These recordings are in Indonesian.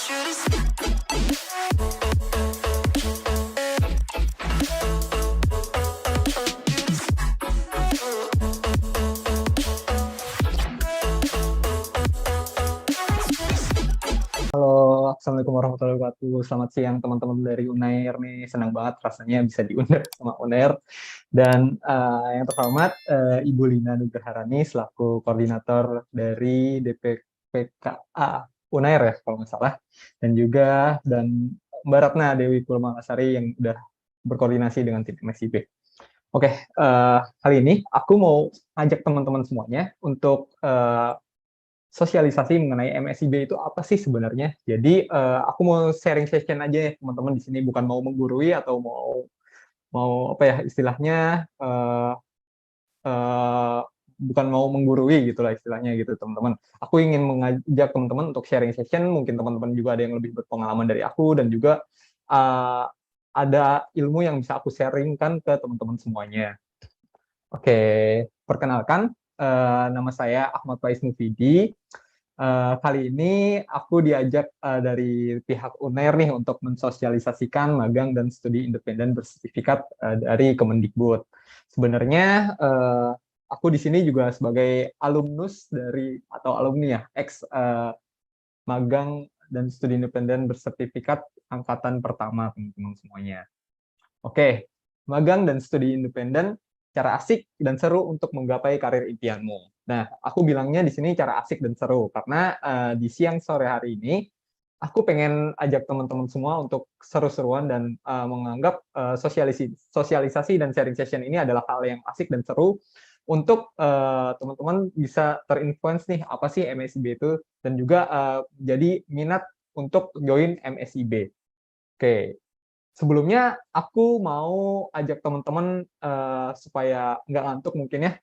Halo, Assalamualaikum warahmatullahi wabarakatuh. Selamat siang teman-teman dari Unair nih. Senang banget rasanya bisa diundang sama Unair. Dan yang terhormat Ibu Lina Nugraharani selaku koordinator dari DPPKA Unair ya kalau nggak salah. Dan Mbak Ratna Dewi Purmalasari yang udah berkoordinasi dengan tim MSIB. Oke, kali ini aku mau ajak teman-teman semuanya untuk sosialisasi mengenai MSIB itu apa sih sebenarnya. Jadi aku mau sharing session aja ya teman-teman di sini, bukan mau menggurui atau mau mau apa ya istilahnya eh, bukan mau menggurui gitulah istilahnya gitu teman-teman. Aku ingin mengajak teman-teman untuk sharing session, mungkin teman-teman juga ada yang lebih berpengalaman dari aku dan juga eh, ada ilmu yang bisa aku sharingkan ke teman-teman semuanya. Oke, perkenalkan nama saya Ahmad Faiz Mufidi. Kali ini aku diajak dari pihak UNER nih untuk mensosialisasikan magang dan studi independen bersertifikat dari Kemendikbud. Sebenarnya aku di sini juga sebagai alumnus dari atau alumni ya, ex magang dan studi independen bersertifikat angkatan pertama teman-teman semuanya. Oke, magang dan studi independen cara asik dan seru untuk menggapai karir impianmu. Nah, aku bilangnya di sini cara asik dan seru karena di siang sore hari ini aku pengen ajak teman-teman semua untuk seru-seruan dan menganggap sosialisasi dan sharing session ini adalah hal yang asik dan seru untuk teman-teman bisa terinfluence nih apa sih MSIB itu dan juga jadi minat untuk join MSIB. Oke, sebelumnya aku mau ajak teman-teman supaya nggak ngantuk mungkin ya,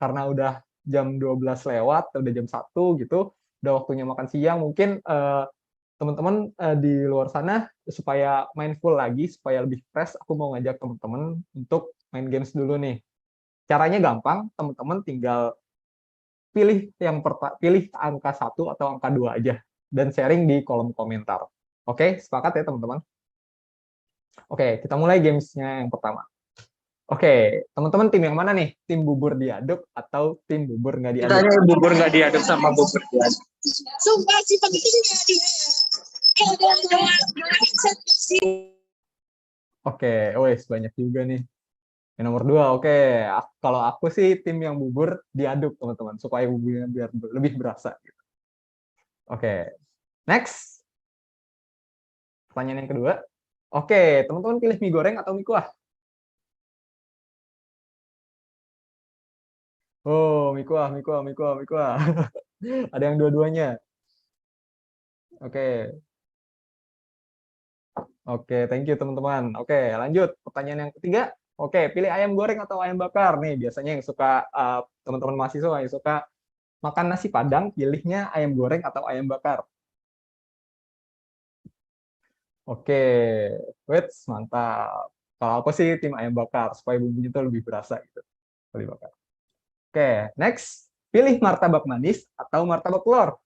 karena udah jam 12 lewat, udah jam 1 gitu, udah waktunya makan siang, mungkin teman-teman di luar sana supaya mindful lagi, supaya lebih fresh, aku mau ngajak teman-teman untuk main games dulu nih. Caranya gampang, teman-teman tinggal pilih angka 1 atau angka 2 aja, dan sharing di kolom komentar. Oke, sepakat ya teman-teman? Oke, kita mulai gamesnya yang pertama. Oke, teman-teman tim yang mana nih? Tim bubur diaduk atau tim bubur nggak diaduk? Kitanya bubur nggak diaduk sama bubur diaduk. Sumpah sih pentingnya dia. Oke, wes banyak juga nih. Yang nomor 2, oke. Kalau aku sih tim yang bubur diaduk, teman-teman, supaya buburnya biar lebih berasa. Gitu. Oke, next. Pertanyaan yang kedua. Oke, teman-teman pilih mie goreng atau mie kuah? Oh, mie kuah, mie kuah, mie kuah, mie kuah. Ada yang dua-duanya. Oke. Oke, thank you teman-teman. Oke, lanjut. Pertanyaan yang ketiga. Oke, pilih ayam goreng atau ayam bakar nih. Biasanya yang suka teman-teman mahasiswa yang suka makan nasi Padang, pilihnya ayam goreng atau ayam bakar. Oke, wait, mantap. Kalau aku sih tim ayam bakar supaya bumbunya itu lebih berasa gitu. Lebih bakar. Oke, next. Pilih martabak manis atau martabak telur.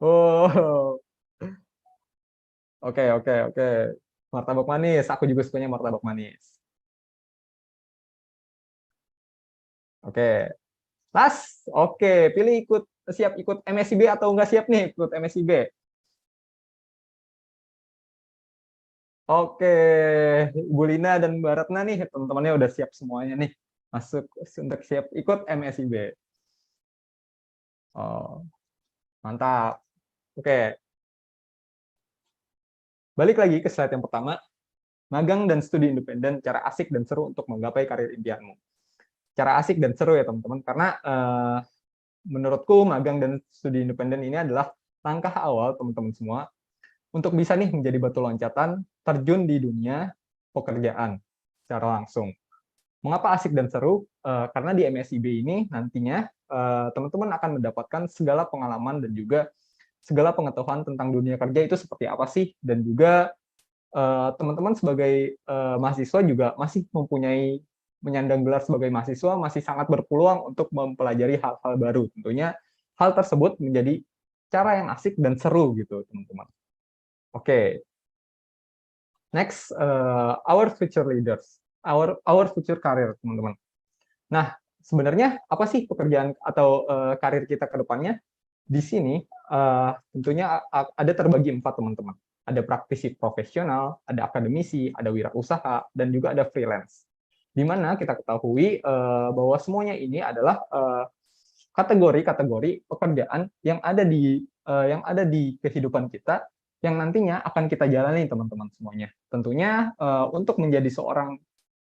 Oh, oke, oke, oke. Martabak manis. Aku juga sukanya martabak manis. Oke. Last. Oke, pilih siap ikut MSIB atau nggak siap nih ikut MSIB. Oke, Bu Lina dan Mbak Ratna nih teman-temannya udah siap semuanya nih masuk untuk siap ikut MSIB. Oh, mantap. Oke, balik lagi ke slide yang pertama. Magang dan studi independen, cara asik dan seru untuk menggapai karir impianmu. Cara asik dan seru ya teman-teman, karena menurutku magang dan studi independen ini adalah langkah awal teman-teman semua untuk bisa nih menjadi batu loncatan terjun di dunia pekerjaan secara langsung. Mengapa asik dan seru? Karena di MSIB ini nantinya teman-teman akan mendapatkan segala pengalaman dan juga segala pengetahuan tentang dunia kerja itu seperti apa sih, dan juga teman-teman sebagai mahasiswa juga masih menyandang gelar sebagai mahasiswa, masih sangat berpeluang untuk mempelajari hal-hal baru. Tentunya hal tersebut menjadi cara yang asik dan seru gitu, teman-teman. Oke. Next, our future leaders, our future career, teman-teman. Nah, sebenarnya apa sih pekerjaan atau karir kita ke depannya? Di sini tentunya ada terbagi 4, teman-teman. Ada praktisi profesional, ada akademisi, ada wirausaha, dan juga ada freelance. Di mana kita ketahui bahwa semuanya ini adalah kategori-kategori pekerjaan yang ada di kehidupan kita yang nantinya akan kita jalani, teman-teman semuanya. Tentunya untuk menjadi seorang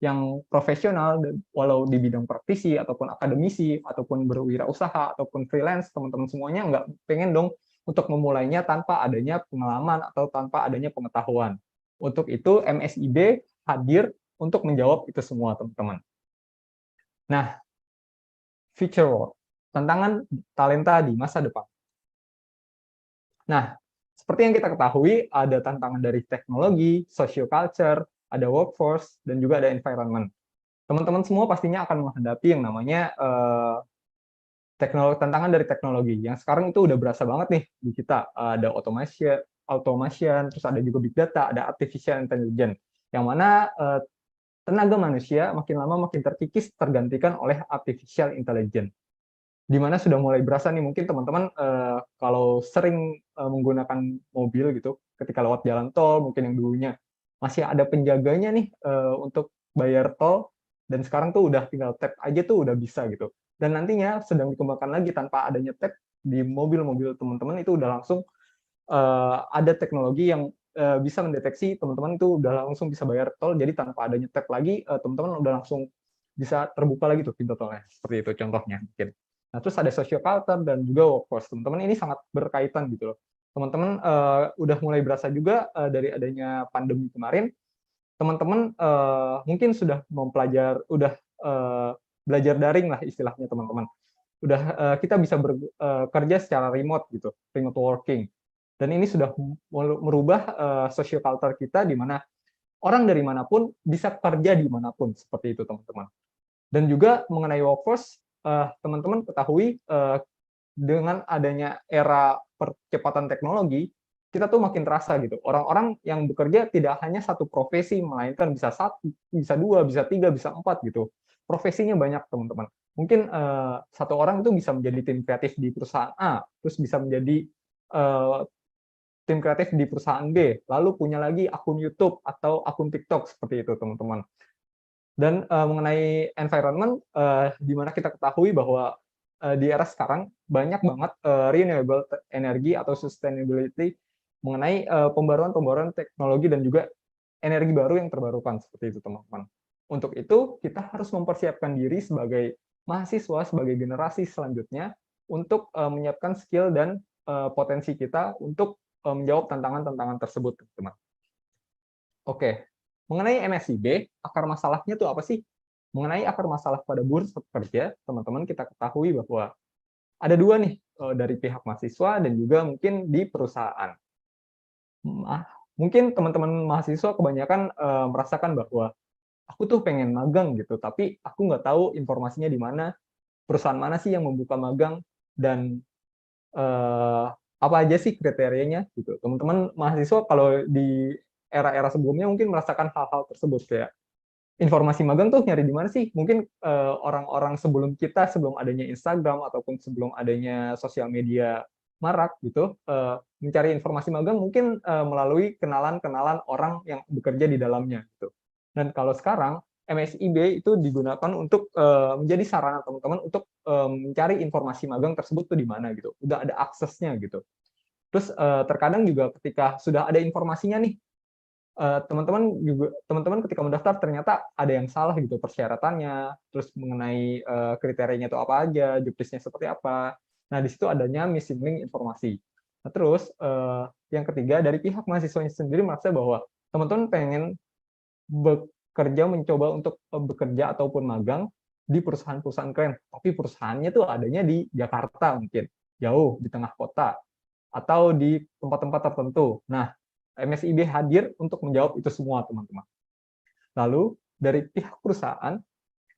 yang profesional, walau di bidang praktisi, ataupun akademisi, ataupun berwirausaha, ataupun freelance, teman-teman semuanya nggak pengen dong untuk memulainya tanpa adanya pengalaman atau tanpa adanya pengetahuan. Untuk itu, MSIB hadir untuk menjawab itu semua, teman-teman. Nah, future work, tantangan talenta di masa depan. Nah, seperti yang kita ketahui, ada tantangan dari teknologi, social culture, ada workforce, dan juga ada environment. Teman-teman semua pastinya akan menghadapi yang namanya tantangan dari teknologi. Yang sekarang itu udah berasa banget nih di kita. Ada automation, terus ada juga big data, ada artificial intelligence. Yang mana tenaga manusia makin lama makin terkikis tergantikan oleh artificial intelligence. Di mana sudah mulai berasa nih, mungkin teman-teman kalau sering menggunakan mobil gitu, ketika lewat jalan tol, mungkin yang dulunya masih ada penjaganya nih untuk bayar tol, dan sekarang tuh udah tinggal tap aja tuh udah bisa gitu. Dan nantinya sedang dikembangkan lagi tanpa adanya tap di mobil-mobil teman-teman itu udah langsung ada teknologi yang bisa mendeteksi teman-teman itu udah langsung bisa bayar tol, jadi tanpa adanya tap lagi teman-teman udah langsung bisa terbuka lagi tuh pintu tolnya. Seperti itu contohnya mungkin. Nah, terus ada social culture dan juga workforce. Teman-teman ini sangat berkaitan gitu loh. Teman-teman udah mulai berasa juga dari adanya pandemi kemarin, teman-teman mungkin sudah belajar daring lah istilahnya, teman-teman. Udah kita bisa bekerja secara remote gitu, remote working. Dan ini sudah merubah social culture kita di mana orang dari manapun bisa kerja di manapun, seperti itu, teman-teman. Dan juga mengenai workforce, teman-teman ketahui dengan adanya era percepatan teknologi, kita tuh makin terasa gitu. Orang-orang yang bekerja tidak hanya satu profesi, melainkan bisa 1, bisa 2, bisa 3, bisa 4 gitu. Profesinya banyak, teman-teman. Mungkin satu orang itu bisa menjadi tim kreatif di perusahaan A, terus bisa menjadi tim kreatif di perusahaan B, lalu punya lagi akun YouTube atau akun TikTok, seperti itu, teman-teman. Dan mengenai environment, di mana kita ketahui bahwa di era sekarang banyak banget renewable energy atau sustainability mengenai pembaruan teknologi dan juga energi baru yang terbarukan, seperti itu, teman-teman. Untuk itu, kita harus mempersiapkan diri sebagai mahasiswa, sebagai generasi selanjutnya, untuk menyiapkan skill dan potensi kita untuk menjawab tantangan-tantangan tersebut, teman-teman. Oke, mengenai MSIB, akar masalahnya itu apa sih? Mengenai akar masalah pada bursa pekerja, teman-teman kita ketahui bahwa ada 2 nih, dari pihak mahasiswa dan juga mungkin di perusahaan. Mungkin teman-teman mahasiswa kebanyakan merasakan bahwa aku tuh pengen magang gitu, tapi aku nggak tahu informasinya di mana, perusahaan mana sih yang membuka magang, dan apa aja sih kriterianya gitu. Teman-teman mahasiswa kalau di era-era sebelumnya mungkin merasakan hal-hal tersebut, kayak informasi magang tuh nyari di mana sih? Mungkin orang-orang sebelum kita, sebelum adanya Instagram ataupun sebelum adanya sosial media marak gitu, mencari informasi magang mungkin melalui kenalan-kenalan orang yang bekerja di dalamnya gitu. Dan kalau sekarang MSIB itu digunakan untuk menjadi sarana teman-teman untuk mencari informasi magang tersebut tuh di mana gitu. Udah ada aksesnya gitu. Terus terkadang juga ketika sudah ada informasinya nih, teman-teman ketika mendaftar ternyata ada yang salah gitu persyaratannya, terus mengenai kriterianya itu apa aja, job list-nya seperti apa. Nah, di situ adanya missing link informasi. Nah, terus yang ketiga, dari pihak mahasiswanya sendiri merasa bahwa teman-teman pengen mencoba untuk bekerja ataupun magang di perusahaan-perusahaan keren, tapi perusahaannya tuh adanya di Jakarta mungkin, jauh di tengah kota, atau di tempat-tempat tertentu. Nah, MSIB hadir untuk menjawab itu semua, teman-teman. Lalu, dari pihak perusahaan,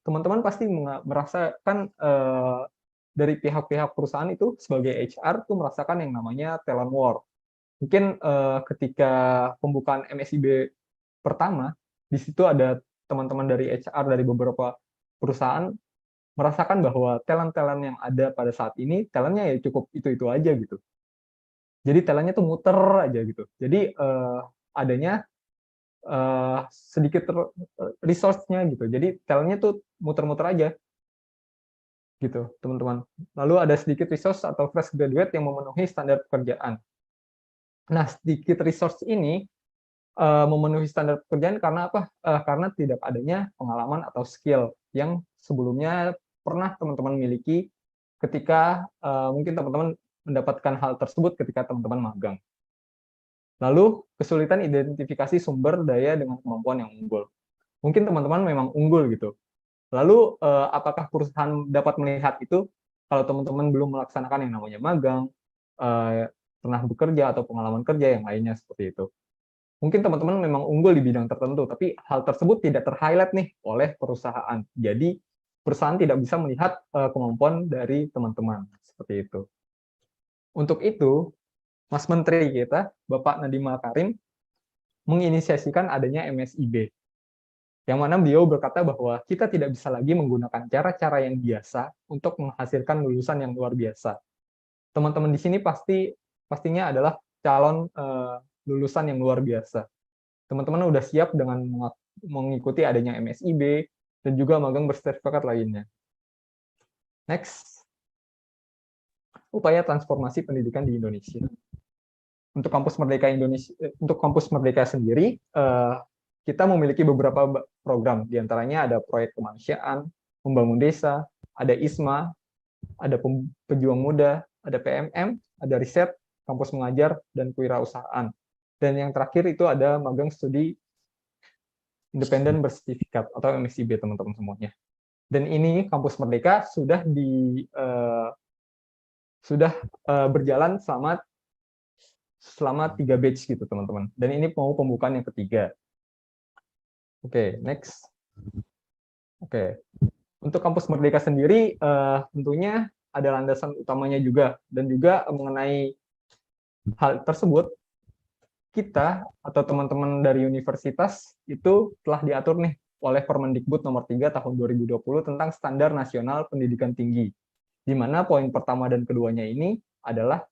teman-teman pasti merasakan dari pihak-pihak perusahaan itu sebagai HR tuh merasakan yang namanya talent war. Mungkin ketika pembukaan MSIB pertama, di situ ada teman-teman dari HR dari beberapa perusahaan merasakan bahwa talent-talent yang ada pada saat ini, talentnya ya cukup itu-itu aja gitu. Jadi talentnya tuh muter aja gitu. Jadi adanya sedikit resource-nya gitu. Jadi talentnya tuh muter-muter aja gitu, teman-teman. Lalu ada sedikit resource atau fresh graduate yang memenuhi standar pekerjaan. Nah, sedikit resource ini memenuhi standar pekerjaan karena apa? Karena tidak adanya pengalaman atau skill yang sebelumnya pernah teman-teman miliki ketika mungkin teman-teman mendapatkan hal tersebut ketika teman-teman magang. Lalu, kesulitan identifikasi sumber daya dengan kemampuan yang unggul. Mungkin teman-teman memang unggul gitu. Lalu, apakah perusahaan dapat melihat itu? Kalau teman-teman belum melaksanakan yang namanya magang, pernah bekerja atau pengalaman kerja yang lainnya seperti itu. Mungkin teman-teman memang unggul di bidang tertentu, tapi hal tersebut tidak ter-highlight nih oleh perusahaan. Jadi, perusahaan tidak bisa melihat kemampuan dari teman-teman, seperti itu. Untuk itu, Mas Menteri kita, Bapak Nadiem Makarim, menginisiasikan adanya MSIB, yang mana beliau berkata bahwa kita tidak bisa lagi menggunakan cara-cara yang biasa untuk menghasilkan lulusan yang luar biasa. Teman-teman di sini pastinya adalah calon lulusan yang luar biasa. Teman-teman udah siap dengan mengikuti adanya MSIB dan juga magang bersertifikat lainnya. Next, upaya transformasi pendidikan di Indonesia. Untuk kampus Merdeka sendiri, kita memiliki beberapa program. Di antaranya ada proyek kemanusiaan, membangun desa, ada ISMA, ada pejuang muda, ada PMM, ada riset, kampus mengajar, dan kewirausahaan. Dan yang terakhir itu ada magang studi independen bersertifikat atau MSIB, teman-teman semuanya. Dan ini kampus Merdeka sudah berjalan selama 3 batch gitu, teman-teman. Dan ini mau pembukaan yang ketiga. Oke, next. Oke. Untuk kampus Merdeka sendiri tentunya ada landasan utamanya juga, dan juga mengenai hal tersebut kita atau teman-teman dari universitas itu telah diatur nih oleh Permendikbud nomor 3 tahun 2020 tentang Standar Nasional Pendidikan Tinggi, di mana poin pertama dan keduanya ini adalah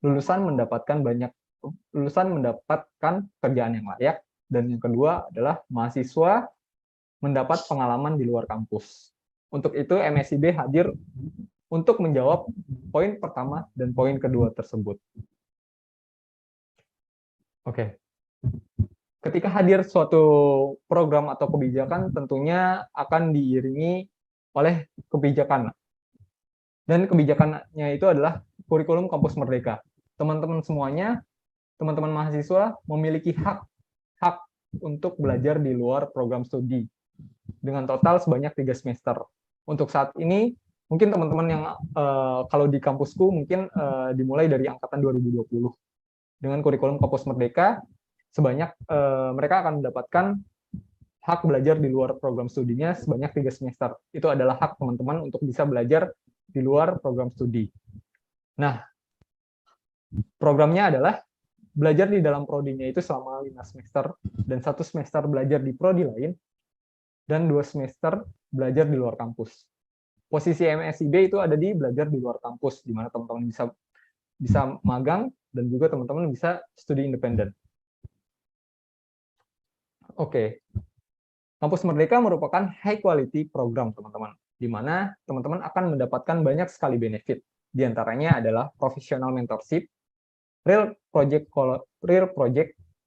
lulusan mendapatkan pekerjaan yang layak, dan yang kedua adalah mahasiswa mendapat pengalaman di luar kampus. Untuk itu MSIB hadir untuk menjawab poin pertama dan poin kedua tersebut. Oke. Ketika hadir suatu program atau kebijakan, tentunya akan diiringi oleh kebijakan. Dan kebijakannya itu adalah kurikulum kampus Merdeka. Teman-teman semuanya, teman-teman mahasiswa memiliki hak untuk belajar di luar program studi dengan total sebanyak 3 semester. Untuk saat ini, mungkin teman-teman yang kalau di kampusku mungkin dimulai dari angkatan 2020. Dengan kurikulum kampus Merdeka, sebanyak mereka akan mendapatkan hak belajar di luar program studinya sebanyak 3 semester. Itu adalah hak teman-teman untuk bisa belajar di luar program studi. Nah, programnya adalah belajar di dalam prodinya itu selama 5 semester, dan 1 semester belajar di prodi lain, dan 2 semester belajar di luar kampus. Posisi MSIB itu ada di belajar di luar kampus, di mana teman-teman bisa magang, dan juga teman-teman bisa studi independen. Oke. Kampus Merdeka merupakan high quality program, teman-teman, di mana teman-teman akan mendapatkan banyak sekali benefit. Di antaranya adalah professional mentorship, real project,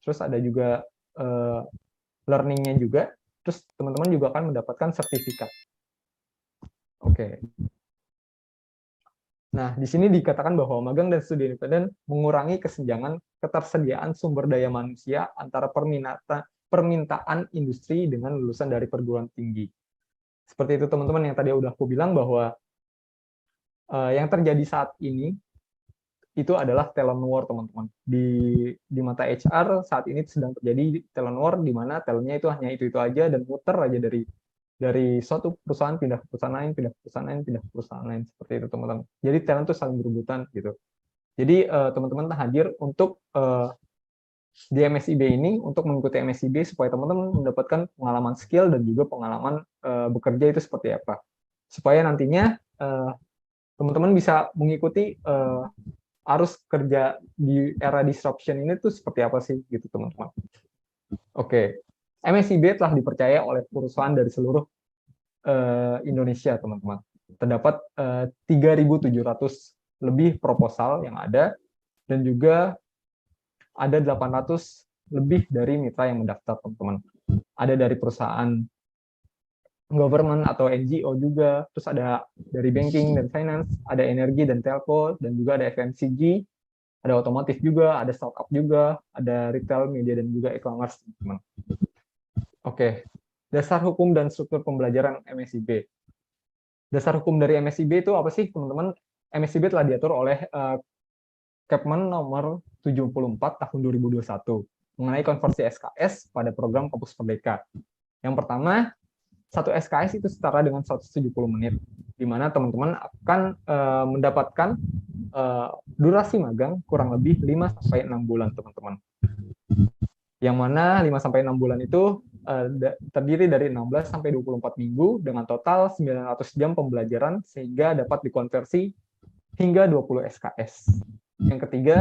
terus ada juga learning-nya juga, terus teman-teman juga akan mendapatkan sertifikat. Oke. Nah, di sini dikatakan bahwa magang dan studi independen mengurangi kesenjangan ketersediaan sumber daya manusia antara permintaan industri dengan lulusan dari perguruan tinggi. Seperti itu, teman-teman, yang tadi udah aku bilang bahwa yang terjadi saat ini itu adalah talent war, teman-teman. Di mata HR saat ini sedang terjadi talent war, di mana talentnya itu hanya itu aja dan muter aja dari dari suatu perusahaan pindah ke perusahaan lain, pindah ke perusahaan lain, pindah ke perusahaan lain, seperti itu teman-teman. Jadi talent tuh saling berebutan gitu. Jadi teman-teman hadir untuk di MSIB ini untuk mengikuti MSIB supaya teman-teman mendapatkan pengalaman skill dan juga pengalaman bekerja itu seperti apa. Supaya nantinya teman-teman bisa mengikuti arus kerja di era disruption ini tuh seperti apa sih gitu teman-teman. Oke, MSIB telah dipercaya oleh perusahaan dari seluruh Indonesia teman-teman. Terdapat 3.700 lebih proposal yang ada dan juga ada 800 lebih dari mitra yang mendaftar teman-teman. Ada dari perusahaan government atau NGO juga, terus ada dari banking dan finance, ada energi dan telco, dan juga ada FMCG, ada otomotif juga, ada startup juga, ada retail, media, dan juga e-commerce, teman-teman. Oke, dasar hukum dan struktur pembelajaran MSIB. Dasar hukum dari MSIB itu apa sih, teman-teman? MSIB telah diatur oleh Kepmen nomor 74 tahun 2021 mengenai konversi SKS pada program Kampus Merdeka. Yang pertama, satu SKS itu setara dengan 170 menit, di mana teman-teman akan mendapatkan durasi magang kurang lebih 5-6 bulan, teman-teman. Yang mana 5-6 bulan itu terdiri dari 16-24 minggu dengan total 900 jam pembelajaran sehingga dapat dikonversi hingga 20 SKS. Yang ketiga,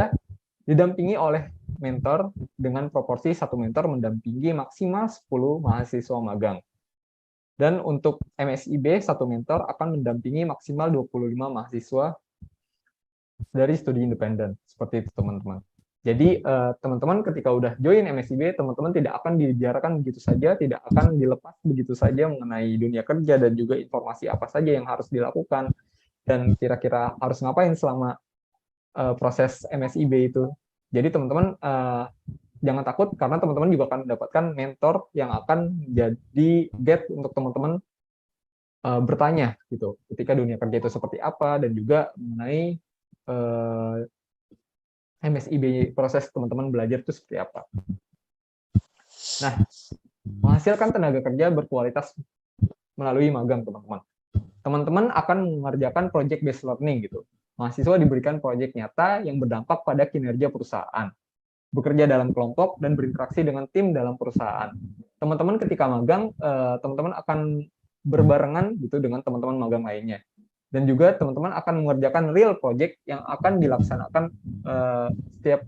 didampingi oleh mentor dengan proporsi satu mentor mendampingi maksimal 10 mahasiswa magang. Dan untuk MSIB, satu mentor akan mendampingi maksimal 25 mahasiswa dari studi independen. Seperti itu, teman-teman. Jadi, teman-teman ketika udah join MSIB, teman-teman tidak akan dibiarkan begitu saja, tidak akan dilepas begitu saja mengenai dunia kerja dan juga informasi apa saja yang harus dilakukan, dan kira-kira harus ngapain selama proses MSIB itu. Jadi teman-teman jangan takut karena teman-teman juga akan mendapatkan mentor yang akan jadi guide untuk teman-teman bertanya gitu ketika dunia kerja itu seperti apa dan juga mengenai MSIB proses teman-teman belajar itu seperti apa. Nah, menghasilkan tenaga kerja berkualitas melalui magang teman-teman. Teman-teman akan mengerjakan project based learning gitu. Mahasiswa diberikan proyek nyata yang berdampak pada kinerja perusahaan, bekerja dalam kelompok, dan berinteraksi dengan tim dalam perusahaan. Teman-teman ketika magang, teman-teman akan berbarengan gitu dengan teman-teman magang lainnya. Dan juga teman-teman akan mengerjakan real project yang akan dilaksanakan setiap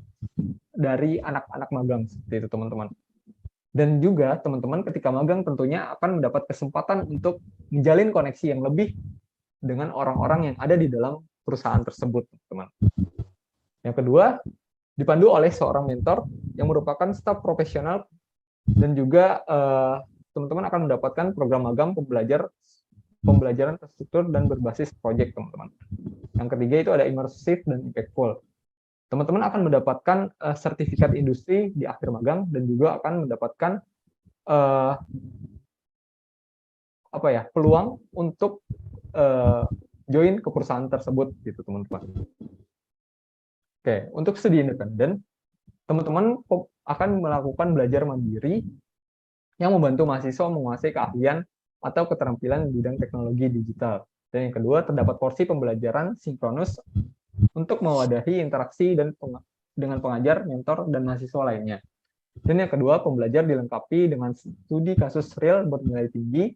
dari anak-anak magang, seperti itu teman-teman. Dan juga teman-teman ketika magang tentunya akan mendapat kesempatan untuk menjalin koneksi yang lebih dengan orang-orang yang ada di dalam perusahaan tersebut, teman-teman. Yang kedua, dipandu oleh seorang mentor yang merupakan staf profesional dan juga teman-teman akan mendapatkan program magang pembelajaran terstruktur dan berbasis proyek, teman-teman. Yang ketiga itu ada immersif dan impactful. Teman-teman akan mendapatkan sertifikat industri di akhir magang dan juga akan mendapatkan peluang untuk join ke perusahaan tersebut gitu teman-teman. Oke, untuk studi independen, teman-teman akan melakukan belajar mandiri yang membantu mahasiswa menguasai keahlian atau keterampilan di bidang teknologi digital. Dan yang kedua, terdapat porsi pembelajaran sinkronus untuk mewadahi interaksi dengan pengajar, mentor, dan mahasiswa lainnya. Dan yang kedua, pembelajar dilengkapi dengan studi kasus real bernilai tinggi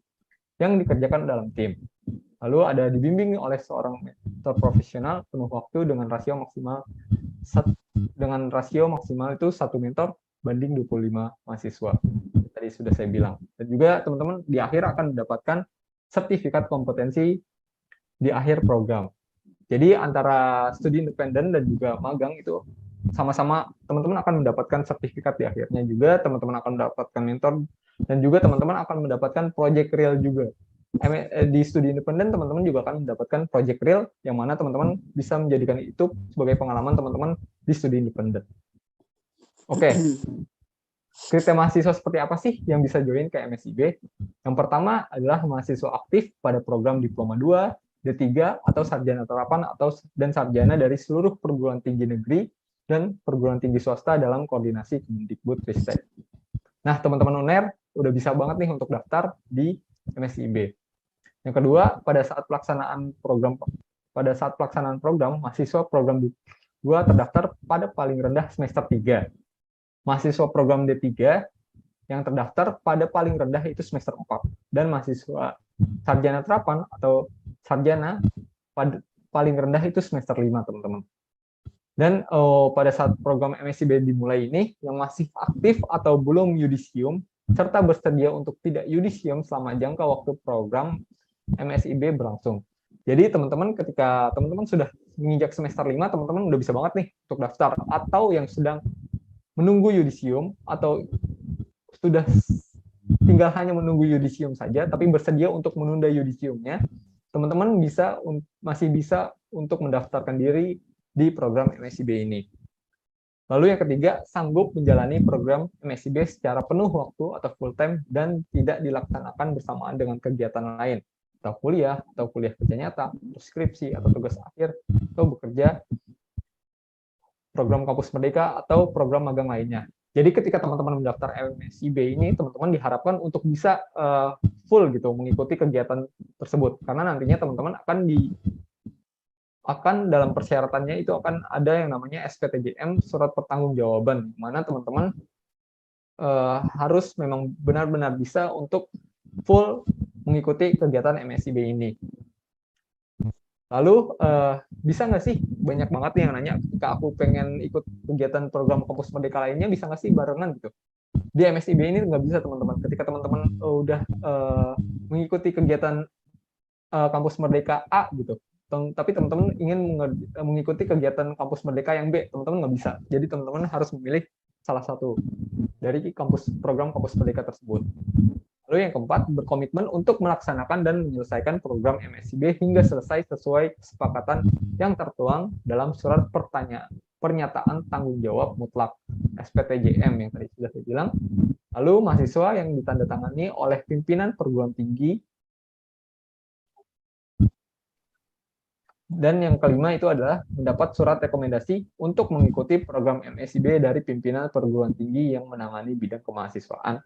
yang dikerjakan dalam tim. Lalu ada dibimbing oleh seorang mentor profesional penuh waktu dengan rasio maksimal itu satu mentor banding 25 mahasiswa. Tadi sudah saya bilang. Dan juga teman-teman di akhir akan mendapatkan sertifikat kompetensi di akhir program. Jadi antara studi independen dan juga magang itu sama-sama teman-teman akan mendapatkan sertifikat di akhirnya juga, teman-teman akan mendapatkan mentor, dan juga teman-teman akan mendapatkan project real juga. Di studi independen teman-teman juga akan mendapatkan project real yang mana teman-teman bisa menjadikan itu sebagai pengalaman teman-teman di studi independen. Oke. Kriteria mahasiswa seperti apa sih yang bisa join ke MSIB? Yang pertama adalah mahasiswa aktif pada program Diploma 2, D3, atau sarjana terapan dan sarjana dari seluruh perguruan tinggi negeri dan perguruan tinggi swasta dalam koordinasi Kemendikbud Ristek. Nah, teman-teman UNER udah bisa banget nih untuk daftar di MSIB. Yang kedua, pada saat pelaksanaan program mahasiswa program D2 terdaftar pada paling rendah semester 3. Mahasiswa program D3 yang terdaftar pada paling rendah itu semester 4. Dan mahasiswa sarjana terapan atau sarjana pada paling rendah itu semester 5, teman-teman. Dan pada saat program MSIB dimulai ini, yang masih aktif atau belum yudisium, serta bersedia untuk tidak yudisium selama jangka waktu program MSIB berlangsung. Jadi teman-teman, ketika teman-teman sudah menginjak semester 5, teman-teman udah bisa banget nih untuk daftar. Atau yang sedang menunggu yudisium, atau sudah tinggal hanya menunggu yudisium saja, tapi bersedia untuk menunda yudisiumnya, teman-teman masih bisa untuk mendaftarkan diri di program MSIB ini. Lalu yang ketiga, sanggup menjalani program MSIB secara penuh waktu atau full time dan tidak dilaksanakan bersamaan dengan kegiatan lain, atau kuliah kerja nyata, atau skripsi, atau tugas akhir, atau bekerja program kampus merdeka, atau program magang lainnya. Jadi ketika teman-teman mendaftar MSIB ini, teman-teman diharapkan untuk bisa full gitu mengikuti kegiatan tersebut, karena nantinya teman-teman akan dalam persyaratannya itu akan ada yang namanya SPTJM, surat pertanggungjawaban, mana teman-teman harus memang benar-benar bisa untuk full mengikuti kegiatan MSIB ini. Lalu bisa nggak sih, banyak banget nih yang nanya, ketika aku pengen ikut kegiatan program kampus merdeka lainnya, bisa nggak sih barengan gitu? Di MSIB ini nggak bisa, teman-teman. Ketika teman-teman udah mengikuti kegiatan kampus merdeka A gitu, tapi teman-teman ingin mengikuti kegiatan kampus merdeka yang B, teman-teman nggak bisa. Jadi teman-teman harus memilih salah satu dari program kampus merdeka tersebut. Lalu yang keempat, berkomitmen untuk melaksanakan dan menyelesaikan program MSIB hingga selesai sesuai kesepakatan yang tertuang dalam surat pernyataan tanggung jawab mutlak SPTJM yang tadi sudah saya bilang. Lalu mahasiswa yang ditandatangani oleh pimpinan perguruan tinggi. Dan yang kelima itu adalah mendapat surat rekomendasi untuk mengikuti program MSIB dari pimpinan perguruan tinggi yang menangani bidang kemahasiswaan.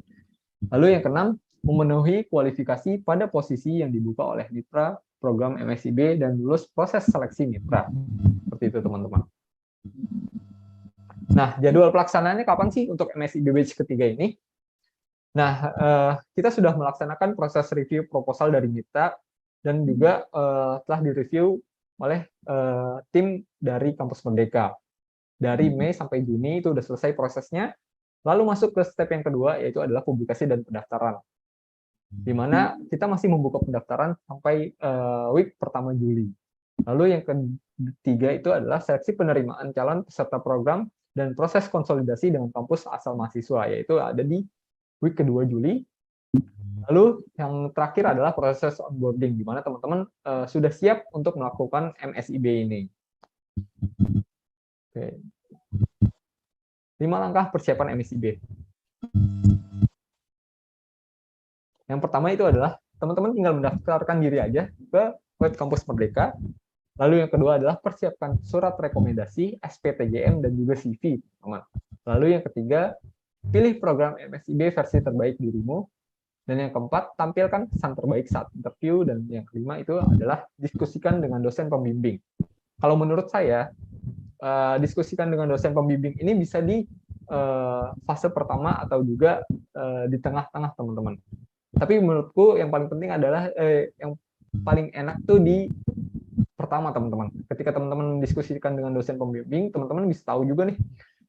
Lalu yang keenam, memenuhi kualifikasi pada posisi yang dibuka oleh mitra program MSIB dan lulus proses seleksi mitra. Seperti itu, teman-teman. Nah, jadwal pelaksanaannya kapan sih untuk MSIB batch ketiga ini? Nah, kita sudah melaksanakan proses review proposal dari mitra dan juga telah direview oleh tim dari Kampus Merdeka. Dari Mei sampai Juni itu sudah selesai prosesnya. Lalu masuk ke step yang kedua, yaitu adalah publikasi dan pendaftaran. Di mana kita masih membuka pendaftaran sampai week pertama Juli. Lalu yang ketiga itu adalah seleksi penerimaan calon peserta program dan proses konsolidasi dengan kampus asal mahasiswa, yaitu ada di week kedua Juli. Lalu yang terakhir adalah proses onboarding, di mana teman-teman sudah siap untuk melakukan MSIB ini. Oke. 5 langkah persiapan MSIB. Yang pertama itu adalah teman-teman tinggal mendaftarkan diri aja ke web Kampus Merdeka. Lalu yang kedua adalah persiapkan surat rekomendasi, SPTJM, dan juga CV, teman. Lalu yang ketiga, pilih program MSIB versi terbaik dirimu. Dan yang keempat, tampilkan pesan terbaik saat interview. Dan yang kelima itu adalah diskusikan dengan dosen pembimbing. Kalau menurut saya, diskusikan dengan dosen pembimbing ini bisa di fase pertama atau juga di tengah-tengah, teman-teman. Tapi menurutku yang paling penting adalah yang paling enak tuh di pertama, teman-teman. Ketika teman-teman mendiskusikan dengan dosen pembimbing, teman-teman bisa tahu juga nih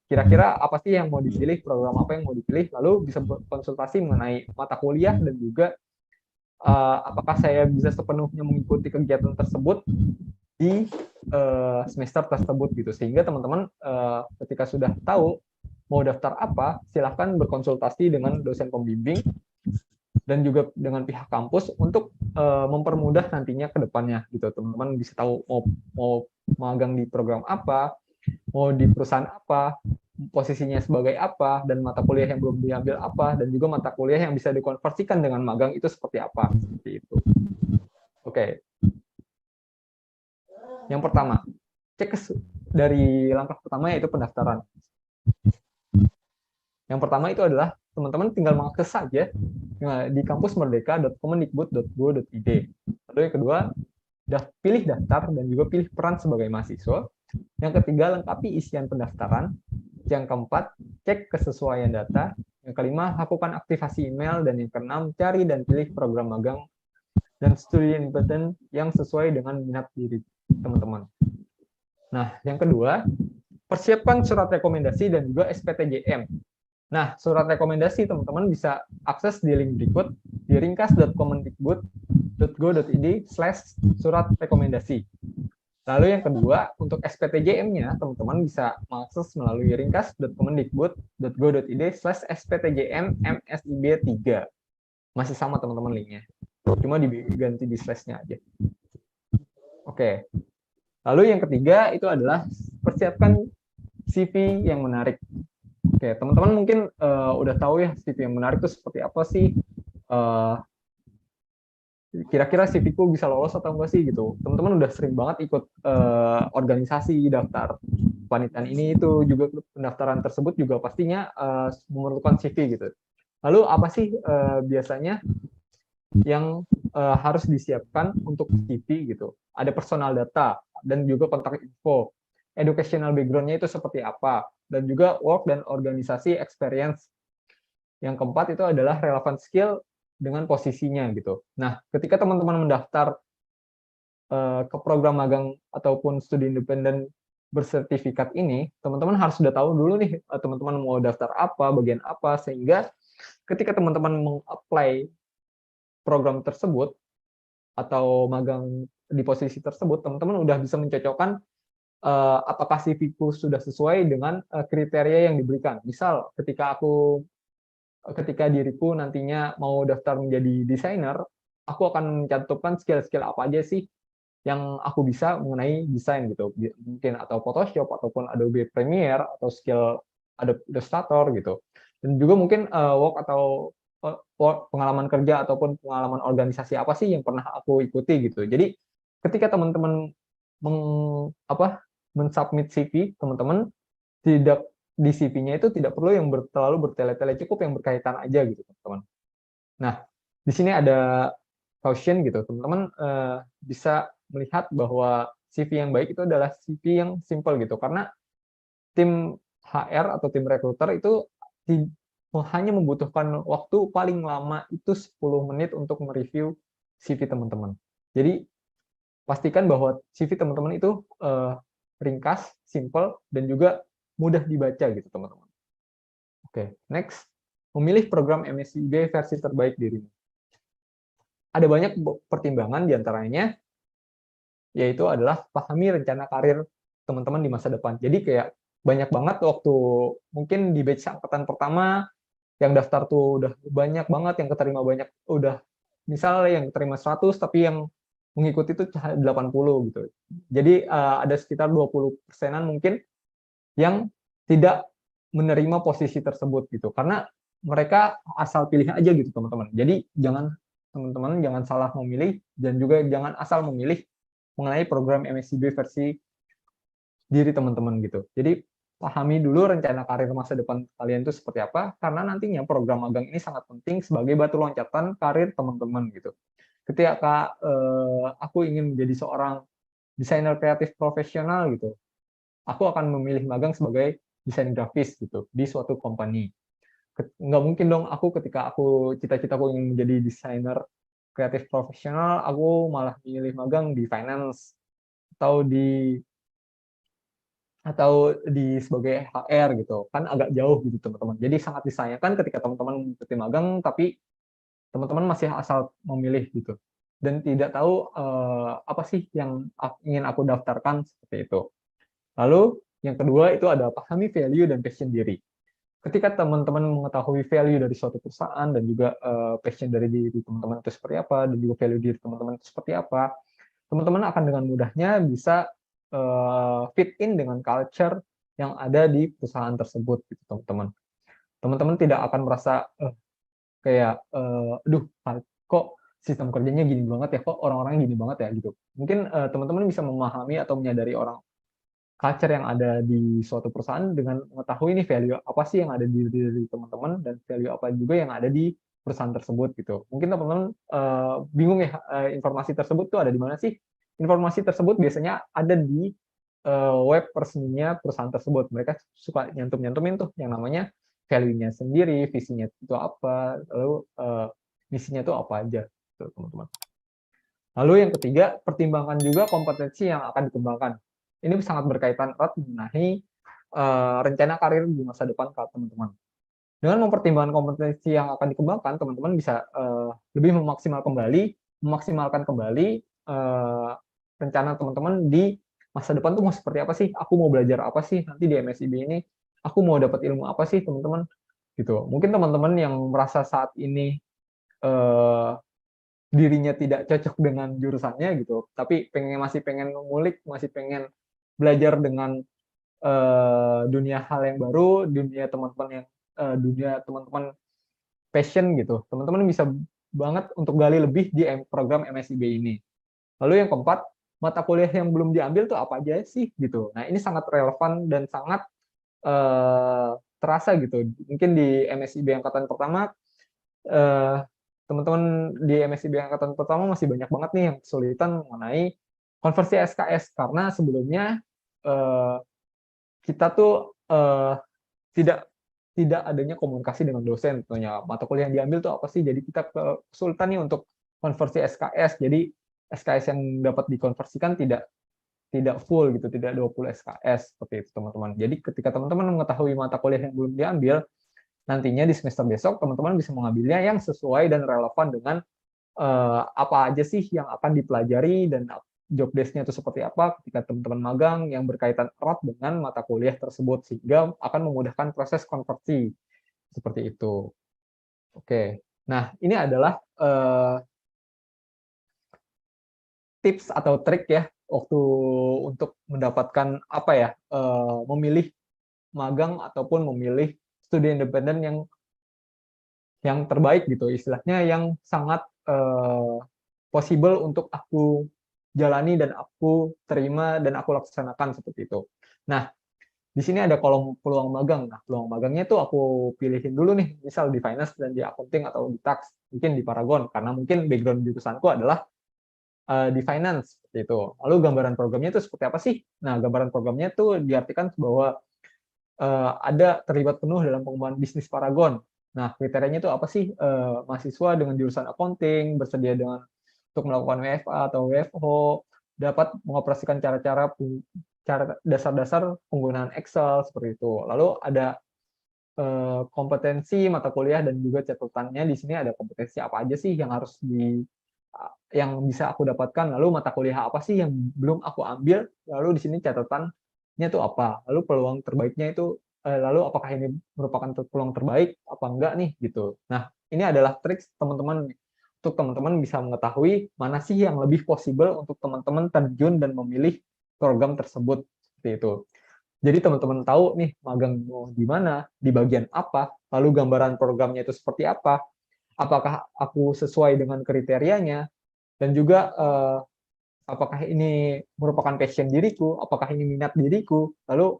kira-kira apa sih yang mau dipilih, program apa yang mau dipilih, lalu bisa berkonsultasi mengenai mata kuliah dan juga apakah saya bisa sepenuhnya mengikuti kegiatan tersebut di semester tersebut gitu. Sehingga teman-teman ketika sudah tahu mau daftar apa, silahkan berkonsultasi dengan dosen pembimbing dan juga dengan pihak kampus untuk mempermudah nantinya ke depannya gitu. Teman-teman bisa tahu mau magang di program apa, mau di perusahaan apa, posisinya sebagai apa, dan mata kuliah yang belum diambil apa, dan juga mata kuliah yang bisa dikonversikan dengan magang itu seperti apa. Seperti itu. Oke. Yang pertama, cek dari langkah pertama yaitu pendaftaran. Yang pertama itu adalah teman-teman tinggal mengakses saja di kampusmerdeka.kemendikbud.go.id. Lalu yang kedua, pilih daftar dan juga pilih peran sebagai mahasiswa. Yang ketiga, lengkapi isian pendaftaran. Yang keempat, cek kesesuaian data. Yang kelima, lakukan aktivasi email. Dan yang keenam, cari dan pilih program magang dan studi independen yang sesuai dengan minat diri teman-teman. Nah, yang kedua, persiapkan surat rekomendasi dan juga SPTJM. Nah, surat rekomendasi teman-teman bisa akses di link berikut di ringkas.kemendikbud.go.id/surat rekomendasi. Lalu yang kedua, untuk SPTJM-nya, teman-teman bisa mengakses melalui ringkas.kemendikbud.go.id/SPTJM-MSIB3. Masih sama teman-teman linknya. Cuma diganti di slash-nya aja. Oke. Lalu yang ketiga itu adalah persiapkan CV yang menarik. Oke, teman-teman mungkin udah tahu ya CV yang menarik itu seperti apa sih. Kira-kira CV-ku bisa lolos atau enggak sih gitu. Teman-teman udah sering banget ikut organisasi, daftar panitian ini itu juga pendaftaran tersebut juga pastinya memerlukan CV gitu. Lalu apa sih biasanya yang harus disiapkan untuk CV gitu? Ada personal data dan juga kontak info. Educational background-nya itu seperti apa, dan juga work dan organisasi experience. Yang keempat itu adalah relevant skill dengan posisinya gitu. Nah, ketika teman-teman mendaftar ke program magang ataupun studi independen bersertifikat ini, teman-teman harus sudah tahu dulu nih teman-teman mau daftar apa, bagian apa, sehingga ketika teman-teman meng-apply program tersebut atau magang di posisi tersebut, teman-teman udah bisa mencocokkan apakah CV-ku sudah sesuai dengan kriteria yang diberikan. Misal, ketika diriku nantinya mau daftar menjadi desainer, aku akan mencantumkan skill-skill apa aja sih yang aku bisa mengenai desain gitu. Mungkin atau Photoshop ataupun Adobe Premiere atau skill Adobe Illustrator gitu. Dan juga mungkin work atau pengalaman kerja ataupun pengalaman organisasi apa sih yang pernah aku ikuti gitu. Jadi ketika teman-teman mensubmit CV, teman-teman tidak di CV-nya itu tidak perlu yang terlalu bertele-tele, cukup yang berkaitan aja gitu, teman-teman. Nah, di sini ada caution gitu, teman-teman bisa melihat bahwa CV yang baik itu adalah CV yang simple gitu, karena tim HR atau tim recruiter itu hanya membutuhkan waktu paling lama itu 10 menit untuk mereview CV teman-teman. Jadi pastikan bahwa CV teman-teman itu ringkas, simple, dan juga mudah dibaca gitu teman-teman. Oke, next, memilih program MSIB versi terbaik dirimu. Ada banyak pertimbangan diantaranya, yaitu adalah pahami rencana karir teman-teman di masa depan. Jadi kayak banyak banget waktu mungkin di batch angkatan pertama yang daftar tuh udah banyak banget, yang keterima banyak, udah misalnya yang keterima 100 tapi yang mengikuti itu 80 gitu. Jadi ada sekitar 20%-an mungkin yang tidak menerima posisi tersebut gitu. Karena mereka asal pilih aja gitu teman-teman. Jadi teman-teman jangan salah memilih dan juga jangan asal memilih mengenai program MSIB versi diri teman-teman gitu. Jadi pahami dulu rencana karir masa depan kalian itu seperti apa, karena nantinya program magang ini sangat penting sebagai batu loncatan karir teman-teman gitu. Ketika aku ingin menjadi seorang desainer kreatif profesional gitu, aku akan memilih magang sebagai desain grafis gitu di suatu company. Nggak mungkin dong ketika aku cita-citaku ingin menjadi desainer kreatif profesional, aku malah milih magang di finance atau sebagai HR gitu, kan agak jauh gitu teman-teman. Jadi sangat disayangkan ketika teman-teman mengikuti magang tapi teman-teman masih asal memilih gitu dan tidak tahu apa sih yang ingin aku daftarkan seperti itu. Lalu yang kedua itu ada pahami value dan passion diri. Ketika teman-teman mengetahui value dari suatu perusahaan dan juga passion dari diri teman-teman itu seperti apa dan juga value diri teman-teman itu seperti apa, teman-teman akan dengan mudahnya bisa fit in dengan culture yang ada di perusahaan tersebut gitu teman-teman. Teman-teman tidak akan merasa kayak aduh kok sistem kerjanya gini banget ya, kok orang-orang gini banget ya gitu. Mungkin teman-teman bisa memahami atau menyadari orang culture yang ada di suatu perusahaan dengan mengetahui nih value apa sih yang ada di diri teman-teman dan value apa juga yang ada di perusahaan tersebut gitu. Mungkin teman-teman bingung ya informasi tersebut tuh ada di mana sih? Informasi tersebut biasanya ada di web resminya perusahaan tersebut. Mereka suka nyantum-nyantumin tuh yang namanya value-nya sendiri, visinya itu apa, lalu misinya itu apa aja, gitu, teman-teman. Lalu yang ketiga, pertimbangkan juga kompetensi yang akan dikembangkan. Ini sangat berkaitan erat mengenai rencana karir di masa depan teman-teman. Dengan mempertimbangkan kompetensi yang akan dikembangkan, teman-teman bisa lebih memaksimalkan kembali rencana teman-teman di masa depan tuh mau seperti apa sih? Aku mau belajar apa sih nanti di MSIB ini? Aku mau dapat ilmu apa sih, teman-teman? Gitu. Mungkin teman-teman yang merasa saat ini dirinya tidak cocok dengan jurusannya gitu, tapi masih pengen ngulik, masih pengen belajar dengan dunia hal yang baru, dunia teman-teman passion gitu. Teman-teman bisa banget untuk gali lebih di program MSIB ini. Lalu yang keempat, mata kuliah yang belum diambil tuh apa aja sih gitu. Nah, ini sangat relevan dan sangat terasa gitu. Mungkin di MSIB angkatan pertama teman-teman di MSIB angkatan pertama masih banyak banget nih yang kesulitan mengenai konversi SKS karena sebelumnya kita tuh tidak adanya komunikasi dengan dosen tentunya. Mata kuliah yang diambil tuh apa sih? Jadi kita kesulitan nih untuk konversi SKS. Jadi SKS yang dapat dikonversikan tidak full gitu, tidak 20 SKS seperti itu, teman-teman. Jadi ketika teman-teman mengetahui mata kuliah yang belum diambil, nantinya di semester besok teman-teman bisa mengambilnya yang sesuai dan relevan dengan apa aja sih yang akan dipelajari dan job desk-nya itu seperti apa ketika teman-teman magang yang berkaitan erat dengan mata kuliah tersebut sehingga akan memudahkan proses konversi seperti itu. Oke, nah ini adalah tips atau trik ya waktu untuk mendapatkan apa ya memilih magang ataupun memilih studi independen yang terbaik gitu, istilahnya yang sangat possible untuk aku jalani dan aku terima dan aku laksanakan seperti itu. Nah, di sini ada kolom peluang magang. Nah, peluang magangnya tuh aku pilihin dulu nih, misal di finance dan di accounting atau di tax, mungkin di Paragon karena mungkin background jurusanku adalah di finance seperti itu. Lalu gambaran programnya itu seperti apa sih? Nah, gambaran programnya tuh diartikan bahwa ada terlibat penuh dalam pengembangan bisnis Paragon. Nah, kriterianya itu apa sih? Mahasiswa dengan jurusan accounting, bersedia dengan untuk melakukan WFA atau WFO, dapat mengoperasikan cara dasar-dasar penggunaan Excel, seperti itu. Lalu ada kompetensi mata kuliah dan juga catatannya di sini ada kompetensi apa aja sih yang bisa aku dapatkan, lalu mata kuliah apa sih yang belum aku ambil, lalu di sini catatannya itu apa, lalu peluang terbaiknya itu, lalu apakah ini merupakan peluang terbaik apa enggak nih gitu. Nah, ini adalah trik teman-teman untuk teman-teman bisa mengetahui mana sih yang lebih possible untuk teman-teman terjun dan memilih program tersebut seperti itu. Jadi teman-teman tahu nih magang mau di mana, di bagian apa, lalu gambaran programnya itu seperti apa, apakah aku sesuai dengan kriterianya, dan juga apakah ini merupakan passion diriku, apakah ini minat diriku, lalu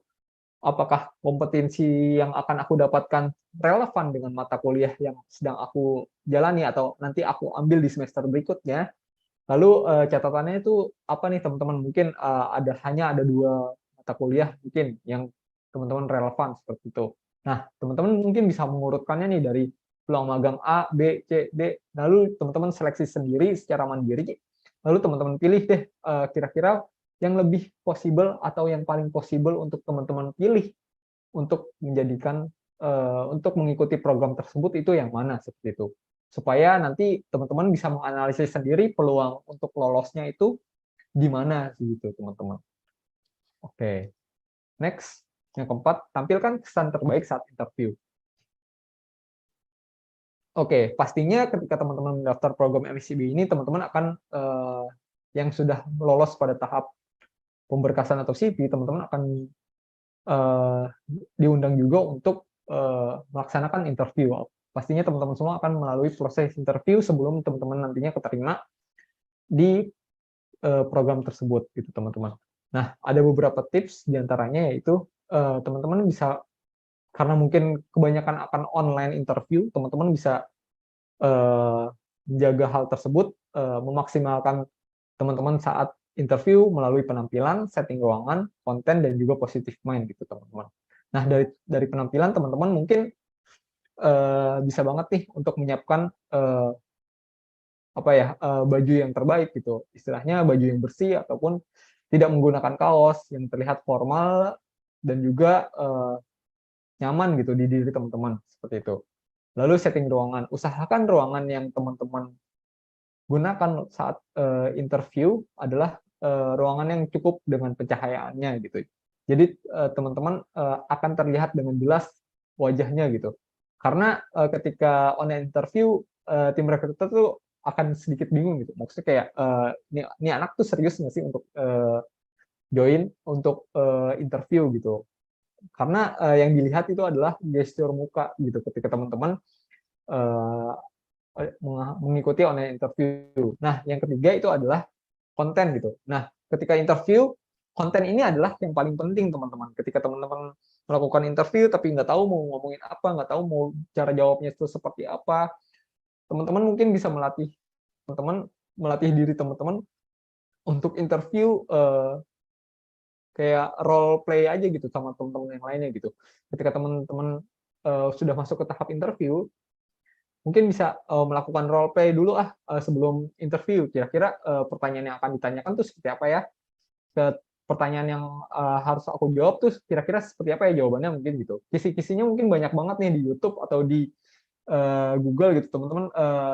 apakah kompetensi yang akan aku dapatkan relevan dengan mata kuliah yang sedang aku jalani atau nanti aku ambil di semester berikutnya. Lalu catatannya itu apa nih teman-teman? Mungkin hanya ada 2 mata kuliah mungkin yang teman-teman relevan seperti itu. Nah, teman-teman mungkin bisa mengurutkannya nih dari peluang magang A, B, C, D. Lalu teman-teman seleksi sendiri secara mandiri. Lalu teman-teman pilih deh kira-kira yang lebih possible atau yang paling possible untuk teman-teman pilih untuk menjadikan untuk mengikuti program tersebut itu yang mana seperti itu. Supaya nanti teman-teman bisa menganalisis sendiri peluang untuk lolosnya itu di mana gitu, teman-teman. Oke. Next, yang keempat, tampilkan kesan terbaik saat interview. Oke, pastinya ketika teman-teman mendaftar program MSIB ini, teman-teman akan yang sudah lolos pada tahap pemberkasan atau CV, teman-teman akan diundang juga untuk melaksanakan interview. Pastinya teman-teman semua akan melalui proses interview sebelum teman-teman nantinya keterima di program tersebut, gitu teman-teman. Nah, ada beberapa tips diantaranya yaitu teman-teman bisa, karena mungkin kebanyakan akan online interview, teman-teman bisa menjaga hal tersebut, memaksimalkan teman-teman saat interview melalui penampilan, setting ruangan, konten, dan juga positive mind gitu teman-teman. Nah, dari penampilan teman-teman mungkin bisa banget nih untuk menyiapkan baju yang terbaik gitu. Istilahnya baju yang bersih ataupun tidak menggunakan kaos yang terlihat formal dan juga nyaman gitu di diri teman-teman seperti itu. Lalu setting ruangan, usahakan ruangan yang teman-teman gunakan saat interview adalah ruangan yang cukup dengan pencahayaannya gitu. Jadi teman-teman akan terlihat dengan jelas wajahnya gitu. Karena ketika online interview tim recruiter tuh akan sedikit bingung gitu. Maksudnya kayak ini anak tuh serius nggak sih untuk join untuk interview gitu. Karena yang dilihat itu adalah gestur muka gitu ketika teman-teman mengikuti online interview. Nah, yang ketiga itu adalah konten gitu. Nah, ketika interview, konten ini adalah yang paling penting teman-teman. Ketika teman-teman melakukan interview tapi nggak tahu mau ngomongin apa, nggak tahu mau cara jawabnya itu seperti apa, teman-teman mungkin bisa melatih diri teman-teman untuk interview kayak role play aja gitu sama teman-teman yang lainnya gitu. Ketika teman-teman sudah masuk ke tahap interview, mungkin bisa melakukan role play dulu sebelum interview. Kira-kira pertanyaan yang akan ditanyakan tuh seperti apa ya? Pertanyaan yang harus aku jawab tuh kira-kira seperti apa ya jawabannya mungkin gitu. Kisi-kisinya mungkin banyak banget nih di YouTube atau di Google gitu, teman-teman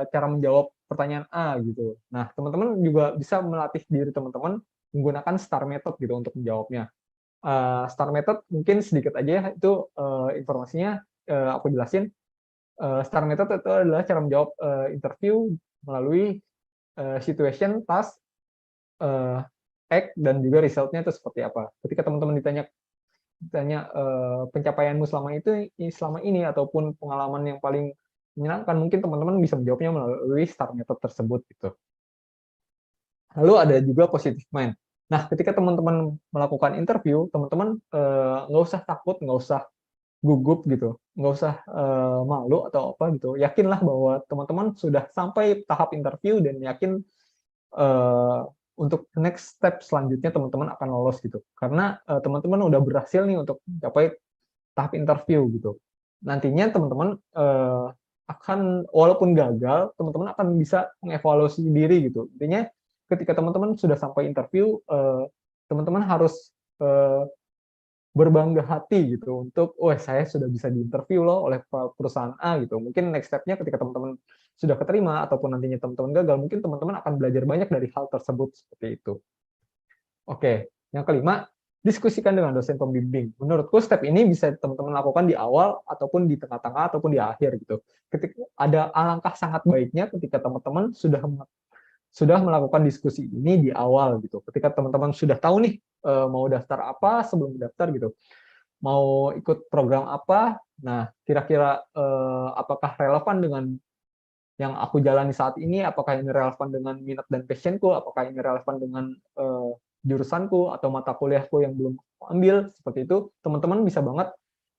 cara menjawab pertanyaan A gitu. Nah, teman-teman juga bisa melatih diri teman-teman menggunakan STAR method gitu untuk menjawabnya. STAR method mungkin sedikit aja ya, itu informasinya aku jelasin. STAR method itu adalah cara menjawab interview melalui situation, task, act, dan juga resultnya itu seperti apa. Ketika teman-teman ditanya pencapaianmu selama ini ataupun pengalaman yang paling menyenangkan, mungkin teman-teman bisa menjawabnya melalui STAR method tersebut gitu. Lalu ada juga positive mind. Nah, ketika teman-teman melakukan interview, teman-teman nggak usah takut, nggak usah gugup gitu, nggak usah malu atau apa gitu. Yakinlah bahwa teman-teman sudah sampai tahap interview dan yakin untuk next step selanjutnya teman-teman akan lolos gitu. Karena teman-teman udah berhasil nih untuk mencapai tahap interview gitu. Nantinya teman-teman akan, walaupun gagal, teman-teman akan bisa mengevaluasi diri gitu. Intinya ketika teman-teman sudah sampai interview, teman-teman harus berbangga hati gitu untuk, saya sudah bisa diinterview loh oleh perusahaan A gitu. Mungkin next step-nya ketika teman-teman sudah keterima ataupun nantinya teman-teman gagal, mungkin teman-teman akan belajar banyak dari hal tersebut seperti itu. Oke, yang kelima, diskusikan dengan dosen pembimbing. Menurutku step ini bisa teman-teman lakukan di awal ataupun di tengah-tengah ataupun di akhir gitu. Ketika ada alangkah sangat baiknya ketika teman-teman sudah melakukan diskusi ini di awal gitu. Ketika teman-teman sudah tahu nih mau daftar apa sebelum daftar gitu, mau ikut program apa, nah kira-kira apakah relevan dengan yang aku jalani saat ini, apakah ini relevan dengan minat dan passionku, apakah ini relevan dengan jurusanku atau mata kuliahku yang belum ambil, seperti itu, teman-teman bisa banget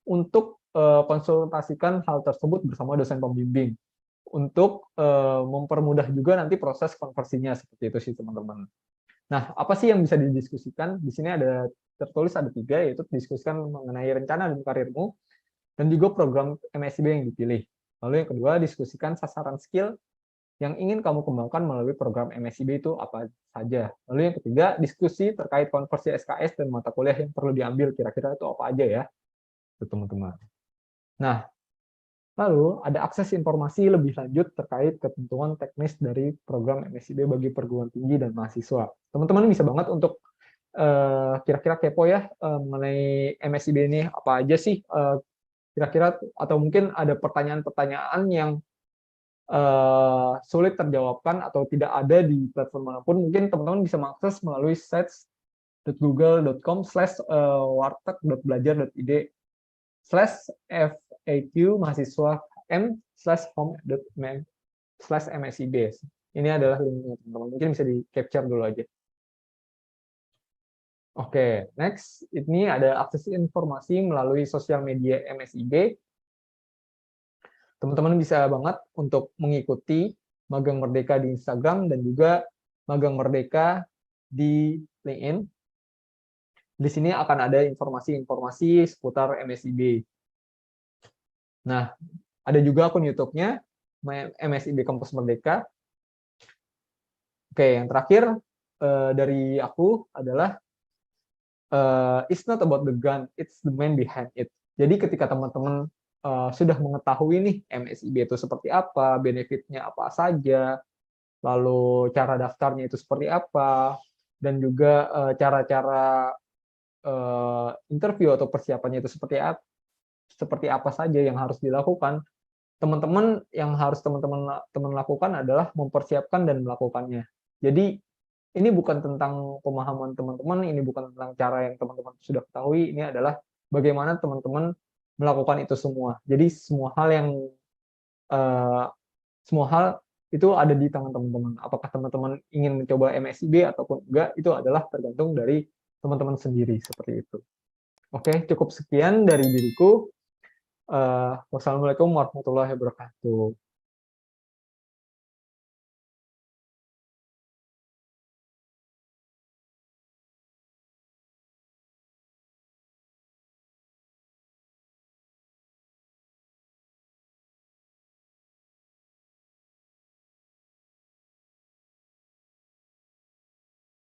untuk konsultasikan hal tersebut bersama dosen pembimbing untuk mempermudah juga nanti proses konversinya, seperti itu sih teman-teman. Nah, apa sih yang bisa didiskusikan? Di sini tertulis ada 3, yaitu diskusikan mengenai rencana dan karirmu, dan juga program MSIB yang dipilih. Lalu yang kedua, diskusikan sasaran skill yang ingin kamu kembangkan melalui program MSIB itu apa saja. Lalu yang ketiga, diskusi terkait konversi SKS dan mata kuliah yang perlu diambil, kira-kira itu apa aja ya, itu teman-teman. Nah, lalu ada akses informasi lebih lanjut terkait ketentuan teknis dari program MSIB bagi perguruan tinggi dan mahasiswa. Teman-teman bisa banget untuk kira-kira kepo ya mengenai MSIB ini apa aja sih kira-kira, atau mungkin ada pertanyaan-pertanyaan yang sulit terjawabkan atau tidak ada di platform manapun, mungkin teman-teman bisa mengakses melalui sites.google.com/warteg.belajar.id/FAQ mahasiswa m/home.msib. Ini adalah linknya teman-teman, mungkin bisa di capture dulu aja. Oke, next ini ada akses informasi melalui sosial media MSIB. Teman-teman bisa banget untuk mengikuti Magang Merdeka di Instagram dan juga Magang Merdeka di LinkedIn. Di sini akan ada informasi-informasi seputar MSIB. Nah, ada juga akun YouTube-nya MSIB Kampus Merdeka. Oke, yang terakhir dari aku adalah it's not about the gun, it's the man behind it. Jadi ketika teman-teman sudah mengetahui nih MSIB itu seperti apa, benefitnya apa saja, lalu cara daftarnya itu seperti apa, dan juga cara-cara interview atau persiapannya itu seperti apa saja yang harus dilakukan. Teman-teman yang harus teman-teman lakukan adalah mempersiapkan dan melakukannya. Jadi ini bukan tentang pemahaman teman-teman, ini bukan tentang cara yang teman-teman sudah ketahui, ini adalah bagaimana teman-teman melakukan itu semua. Jadi semua hal itu ada di tangan teman-teman. Apakah teman-teman ingin mencoba MSIB ataupun enggak, itu adalah tergantung dari teman-teman sendiri, seperti itu. Oke, cukup sekian dari diriku. Wassalamualaikum warahmatullahi wabarakatuh.